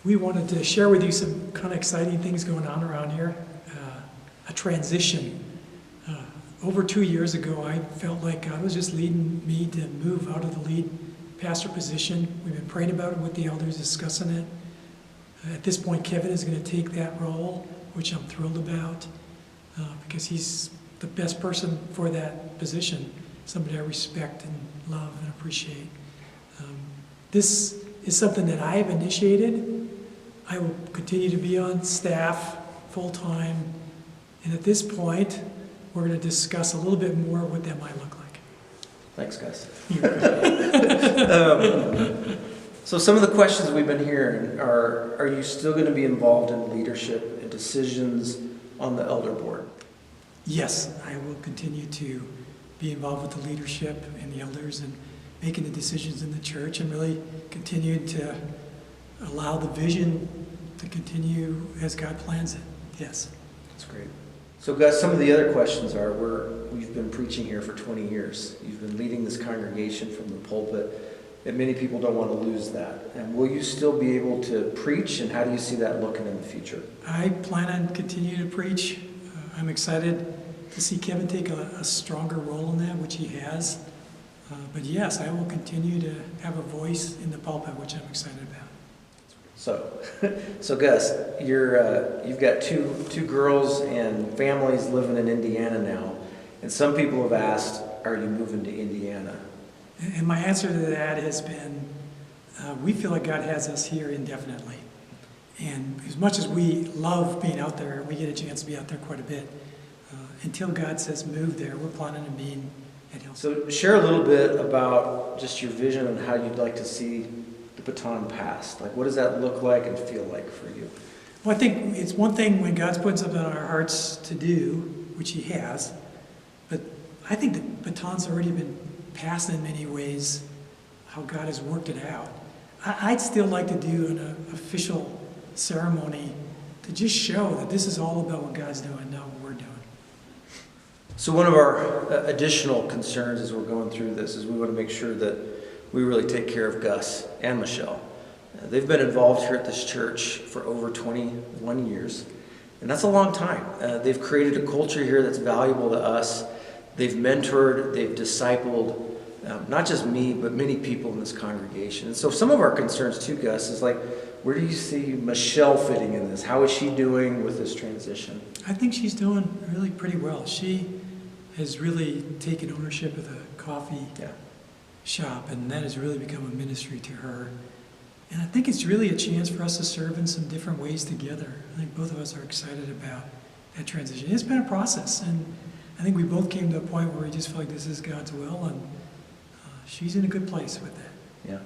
we wanted to share with you some kind of exciting things going on around here. A transition. Over 2 years ago, I felt like God was just leading me to move out of the lead pastor position. We've been praying about it with the elders, discussing it. At this point, Kevin is going to take that role, which I'm thrilled about, because he's the best person for that position, somebody I respect and love and appreciate. This is something that I have initiated. I will continue to be on staff full-time, and at this point, we're going to discuss a little bit more what that might look like. Thanks, guys. So some of the questions we've been hearing are you still going to be involved in leadership and decisions on the elder board? Yes, I will continue to be involved with the leadership and the elders and making the decisions in the church, and really continue to allow the vision to continue as God plans it. Yes. That's great. So guys, some of the other questions are, we've been preaching here for 20 years. You've been leading this congregation from the pulpit, and many people don't want to lose that. And will you still be able to preach, and how do you see that looking in the future? I plan on continuing to preach. I'm excited to see Kevin take a stronger role in that, which he has. But yes, I will continue to have a voice in the pulpit, which I'm excited about. So Gus, you've got two girls and families living in Indiana now, and some people have asked, are you moving to Indiana? And my answer to that has been, we feel like God has us here indefinitely. And as much as we love being out there, we get a chance to be out there quite a bit. Until God says move there, we're planning on being at Hillside. So share a little bit about just your vision on how you'd like to see the baton passed. Like, what does that look like and feel like for you? Well, I think it's one thing when God's put something on our hearts to do, which He has, but I think the baton's already been passed in many ways, how God has worked it out. I'd still like to do an official ceremony to just show that this is all about what God's doing, not what we're doing. So one of our additional concerns as we're going through this is we want to make sure that we really take care of Gus and Michelle. They've been involved here at this church for over 21 years, and that's a long time. They've created a culture here that's valuable to us. They've mentored, they've discipled, not just me, but many people in this congregation. And so some of our concerns too, Gus, is like, where do you see Michelle fitting in this? How is she doing with this transition? I think she's doing really pretty well. She has really taken ownership of the coffee shop, and that has really become a ministry to her. And I think it's really a chance for us to serve in some different ways together. I think both of us are excited about that transition. It's been a process, and I think we both came to a point where we just feel like this is God's will, and she's in a good place with that. Yeah.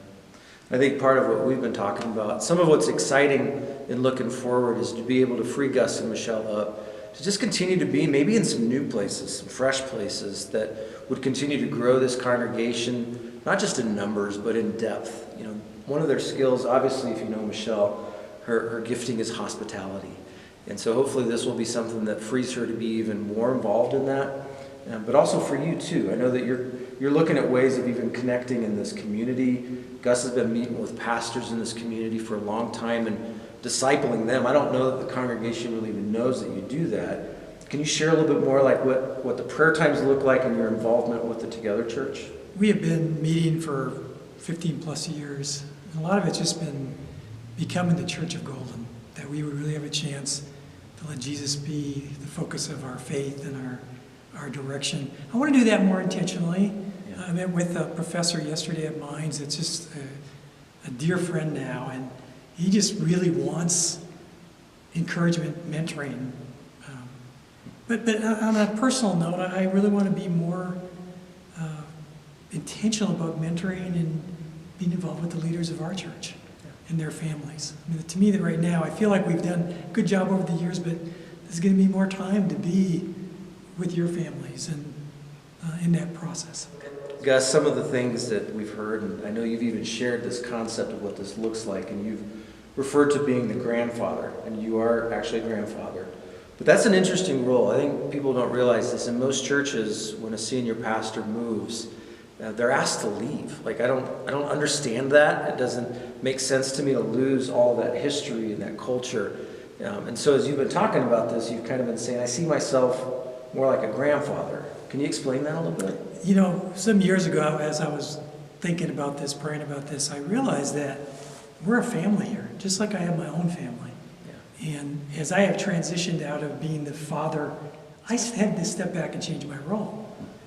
I think part of what we've been talking about, some of what's exciting in looking forward is to be able to free Gus and Michelle up to just continue to be maybe in some new places, some fresh places that would continue to grow this congregation, not just in numbers, but in depth. You know, one of their skills, obviously, if you know Michelle, her gifting is hospitality. And so hopefully this will be something that frees her to be even more involved in that, but also for you too. I know that you're looking at ways of even connecting in this community. Gus has been meeting with pastors in this community for a long time and discipling them. I don't know that the congregation really even knows that you do that. Can you share a little bit more like what the prayer times look like and your involvement with the Together Church? We have been meeting for 15 plus years. And a lot of it's just been becoming the Church of Golden, that we would really have a chance to let Jesus be the focus of our faith and our direction. I want to do that more intentionally. Yeah. I met with a professor yesterday at Mines that's just a dear friend now, and he just really wants encouragement, mentoring. But on a personal note, I really want to be more intentional about mentoring and being involved with the leaders of our church and their families. I mean, to me, that right now, I feel like we've done a good job over the years, but there's going to be more time to be with your families and in that process. Gus, some of the things that we've heard, and I know you've even shared this concept of what this looks like, and you've referred to being the grandfather, and you are actually a grandfather. But that's an interesting role. I think people don't realize this. In most churches, when a senior pastor moves, they're asked to leave. Like, I don't understand that. It doesn't make sense to me to lose all that history and that culture. And so as you've been talking about this, you've kind of been saying, I see myself more like a grandfather. Can you explain that a little bit? You know, some years ago, as I was thinking about this, praying about this, I realized that we're a family here, just like I have my own family. Yeah. And as I have transitioned out of being the father, I had to step back and change my role.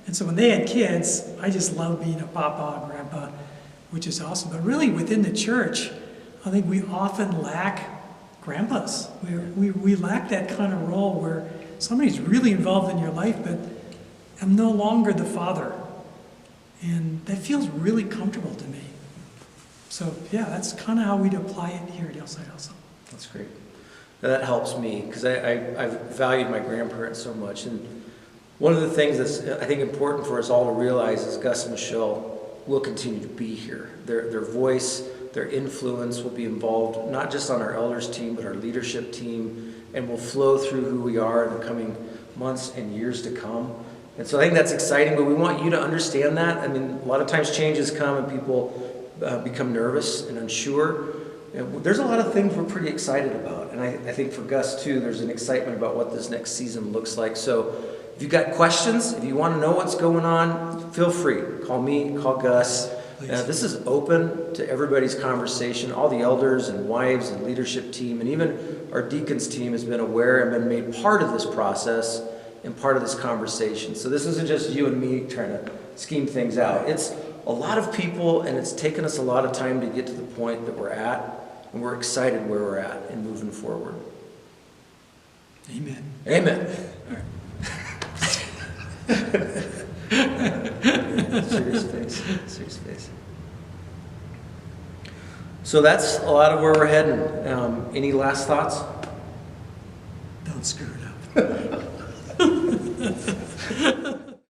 And so when they had kids, I just loved being a papa and grandpa, which is awesome. But really within the church, I think we often lack grandpas. We lack that kind of role where somebody's really involved in your life, but I'm no longer the father. And that feels really comfortable to me. So yeah, that's kind of how we'd apply it here at Hillside also. That's great. Now, that helps me because I've valued my grandparents so much. And one of the things that's, I think, important for us all to realize is Gus and Michelle will continue to be here. Their voice, their influence will be involved not just on our elders team, but our leadership team, and will flow through who we are in the coming months and years to come. And so I think that's exciting, but we want you to understand that. I mean, a lot of times changes come and people become nervous and unsure. And there's a lot of things we're pretty excited about. And I think for Gus, too, there's an excitement about what this next season looks like. So if you've got questions, if you want to know what's going on, feel free. Call me, call Gus. This is open to everybody's conversation. All the elders and wives and leadership team, and even our deacons team has been aware and been made part of this process and part of this conversation. So this isn't just you and me trying to scheme things out. It's a lot of people, and it's taken us a lot of time to get to the point that we're at, and we're excited where we're at and moving forward. Amen. Amen. All right. Serious face. Serious face. So that's a lot of where we're heading. Any last thoughts? Don't screw it up.